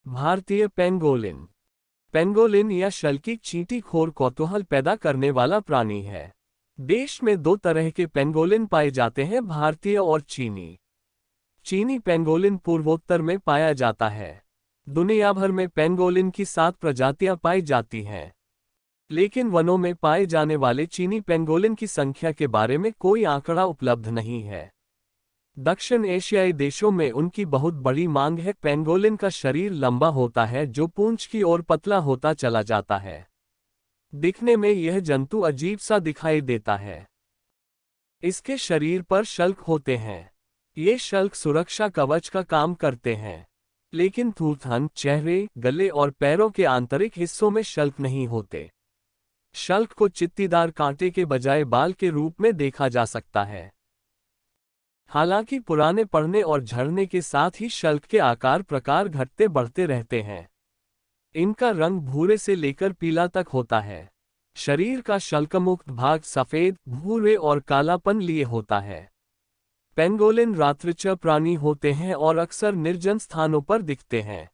भारतीय pangolin. Pangolin या शल्कीक चींटीखोर कौतूहल पैदा करने वाला प्राणी है। देश में दो तरह के पेंगोलिन पाए जाते हैं, भारतीय और चीनी। चीनी पेंगोलिन पूर्वोत्तर में पाया जाता है। दुनिया भर में पेंगोलिन की 7 प्रजातियां पाई जाती हैं, लेकिन वनों में पाए जाने वाले चीनी पेंगोलिन की संख्या के बारे में कोई आंकड़ा उपलब्ध नहीं है। दक्षिण एशियाई देशों में उनकी बहुत बड़ी मांग है। पेंगोलिन का शरीर लंबा होता है जो पूंछ की ओर पतला होता चला जाता है। दिखने में यह जंतु अजीब सा दिखाई देता है। इसके शरीर पर शल्क होते हैं। ये शल्क सुरक्षा कवच का काम करते हैं, लेकिन थूथन, चेहरे, गले और पैरों के आंतरिक हिस्सों में शल्क नहीं होते। शल्क को चित्तीदार कांटे के बजाय बाल के रूप में देखा जा सकता है। हालांकि पुराने पड़ने और झड़ने के साथ ही शल्क के आकार प्रकार घटते बढ़ते रहते हैं। इनका रंग भूरे से लेकर पीला तक होता है। शरीर का शल्कमुक्त भाग सफेद, भूरे और कालापन लिए होता है। पेंगोलिन रात्रिचर प्राणी होते हैं और अक्सर निर्जन स्थानों पर दिखते हैं।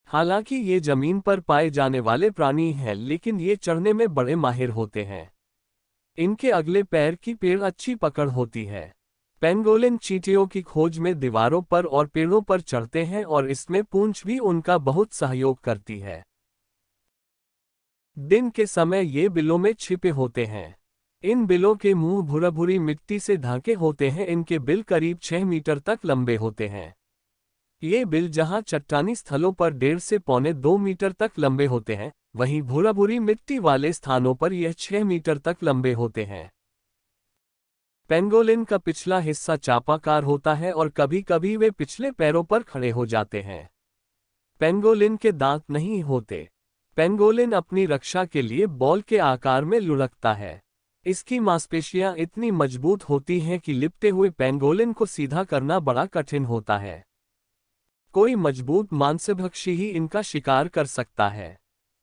हालांकि ये जमीन पर पाए जाने वाले प्राणी हैं, लेकिन ये चढ़ने में बड़े माहिर होते हैं। इनके अगले पैर की पेड़ अच्छी पकड़ होती है। पेंगोलिन चींटियों की खोज में दीवारों पर और पेड़ों पर चढ़ते हैं और इसमें पूंछ भी उनका बहुत सहयोग करती है। दिन के समय ये बिलों में छिपे होते हैं। इन बिलों के मुंह भूरा-भूरी मिट्टी से ढके होते हैं। इनके बिल करीब 6 मीटर तक लंबे होते हैं। ये बिल जहां चट्टानी स्थलों पर 1.5 से पौने 2 मीटर तक लंबे होते हैं, वहीं भूरा-भूरी मिट्टी वाले स्थानों पर यह 6 मीटर तक लंबे होते हैं। पेंगोलिन का पिछला हिस्सा चापाकार होता है और कभी-कभी वे पिछले पैरों पर खड़े हो जाते हैं। पेंगोलिन के दांत नहीं होते। पेंगोलिन अपनी रक्षा के लिए बॉल के आकार में लुढ़कता है। इसकी मांसपेशियां इतनी मजबूत होती हैं कि लिपटे हुए पेंगोलिन को सीधा करना बड़ा कठिन होता है। कोई मजबूत मांसभक्षी ही इनका शिकार कर सकता है।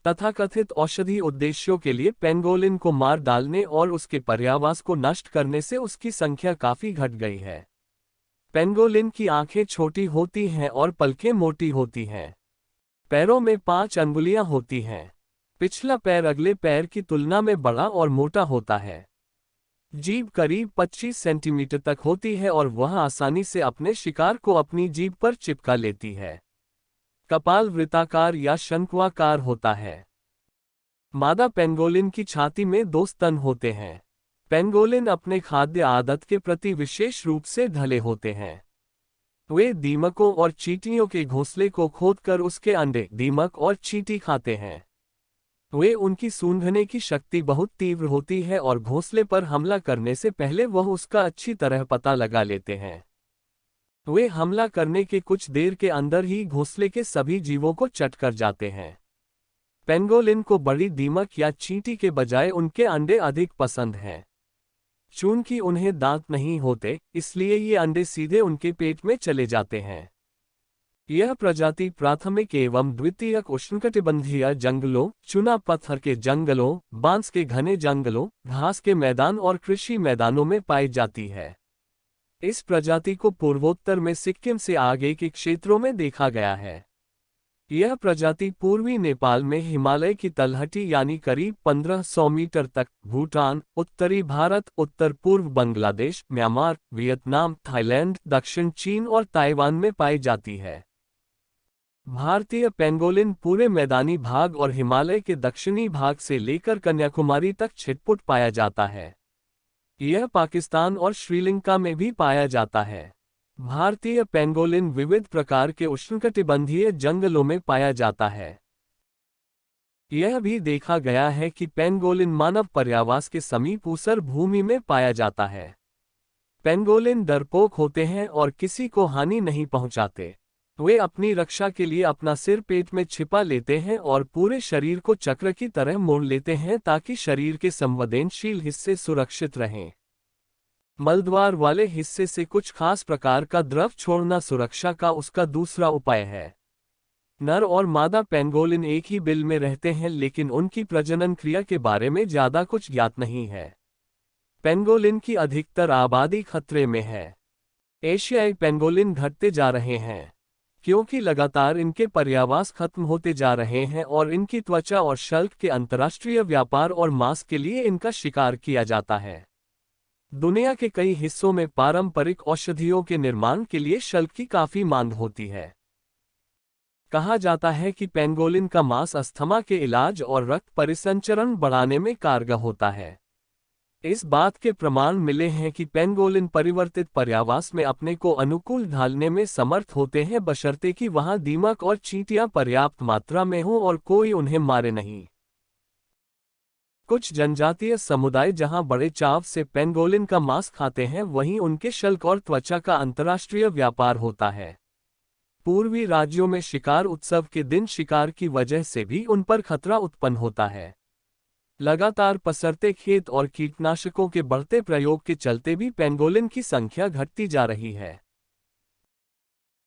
तथाकथित औषधि उद्देश्यों के लिए पेंगोलिन को मार डालने और उसके पर्यावास को नष्ट करने से उसकी संख्या काफी घट गई है। पेंगोलिन की आंखें छोटी होती हैं और पलकें मोटी होती हैं। पैरों में 5 अंगुलियां होती हैं। पिछला पैर अगले पैर की तुलना में बड़ा और मोटा होता है। जीभ करीब 25 सेंटीमीटर तक होती है और वह आसानी से अपने शिकार को अपनी जीभ पर चिपका लेती है। कपाल वृत्ताकार या शंक्वाकार होता है। मादा पेंगोलिन की छाती में 2 स्तन होते हैं। पेंगोलिन अपने खाद्य आदत के प्रति विशेष रूप से ढले होते हैं। वे दीमकों और चींटियों के घोंसले को खोदकर उसके अंडे, दीमक और चींटी खाते हैं। वे उनकी सूंघने की शक्ति बहुत तीव्र होती है और घोंसले पर हमला करने से पहले वह उसका अच्छी तरह पता लगा लेते हैं। वे हमला करने के कुछ देर के अंदर ही घोंसले के सभी जीवों को चट कर जाते हैं। पेंगोलिन को बड़ी दीमक या चींटी के बजाय उनके अंडे अधिक पसंद हैं। चूंकि उन्हें दांत नहीं होते, इसलिए ये अंडे सीधे उनके पेट में चले जाते हैं। यह प्रजाति प्राथमिक एवं द्वितीयक उष्णकटिबंधीय जंगलों, चुना पत्थर के जंगलों, बांस के घने जंगलों, घास के मैदान और कृषि मैदानों में पाई जाती है। इस प्रजाति को पूर्वोत्तर में सिक्किम से आगे के क्षेत्रों में देखा गया है। यह प्रजाति पूर्वी नेपाल में हिमालय की तलहटी यानी करीब 1500 मीटर तक, भूटान, उत्तरी भारत, उत्तर पूर्व बांग्लादेश, म्यांमार, वियतनाम, थाईलैंड, दक्षिण चीन और ताइवान में पाई जाती है। भारतीय पेंगोलिन पूरे मैदानी भाग और हिमालय के दक्षिणी भाग से लेकर कन्याकुमारी तक छिटपुट पाया जाता है। यह पाकिस्तान और श्रीलंका में भी पाया जाता है। भारतीय पेंगोलिन विविध प्रकार के उष्णकटिबंधीय जंगलों में पाया जाता है। यह भी देखा गया है कि पेंगोलिन मानव पर्यावास के समीप ऊसर भूमि में पाया जाता है। पेंगोलिन डरपोक होते हैं और किसी को हानि नहीं पहुंचाते। वे अपनी रक्षा के लिए अपना सिर पेट में छिपा लेते हैं और पूरे शरीर को चक्र की तरह मोड़ लेते हैं ताकि शरीर के संवेदनशील हिस्से सुरक्षित रहें। मलद्वार वाले हिस्से से कुछ खास प्रकार का द्रव छोड़ना सुरक्षा का उसका दूसरा उपाय है। नर और मादा पेंगोलिन एक ही बिल में रहते हैं, लेकिन उनकी प्रजनन क्रिया के बारे में ज्यादा कुछ ज्ञात नहीं है। पेंगोलिन की अधिकतर आबादी खतरे में है। एशियाई पेंगोलिन घटते जा रहे हैं, क्योंकि लगातार इनके पर्यावास खत्म होते जा रहे हैं और इनकी त्वचा और शल्क के अंतर्राष्ट्रीय व्यापार और मांस के लिए इनका शिकार किया जाता है। दुनिया के कई हिस्सों में पारंपरिक औषधियों के निर्माण के लिए शल्क की काफी मांग होती है। कहा जाता है कि पेंगोलिन का मांस अस्थमा के इलाज और रक्त परिसंचरण बढ़ाने में कारगर होता है। इस बात के प्रमाण मिले हैं कि पेंगोलिन परिवर्तित पर्यावास में अपने को अनुकूल ढालने में समर्थ होते हैं, बशर्ते कि वहां दीमक और चींटियां पर्याप्त मात्रा में हों और कोई उन्हें मारे नहीं। कुछ जनजातीय समुदाय जहां बड़े चाव से पेंगोलिन का मांस खाते हैं, वहीं उनके शल्क और त्वचा का अंतर्राष्ट्रीय व्यापार होता है। पूर्वी राज्यों में शिकार उत्सव के दिन शिकार की वजह से भी उन पर खतरा उत्पन्न होता है। लगातार पसरते खेत और कीटनाशकों के बढ़ते प्रयोग के चलते भी पेंगोलिन की संख्या घटती जा रही है।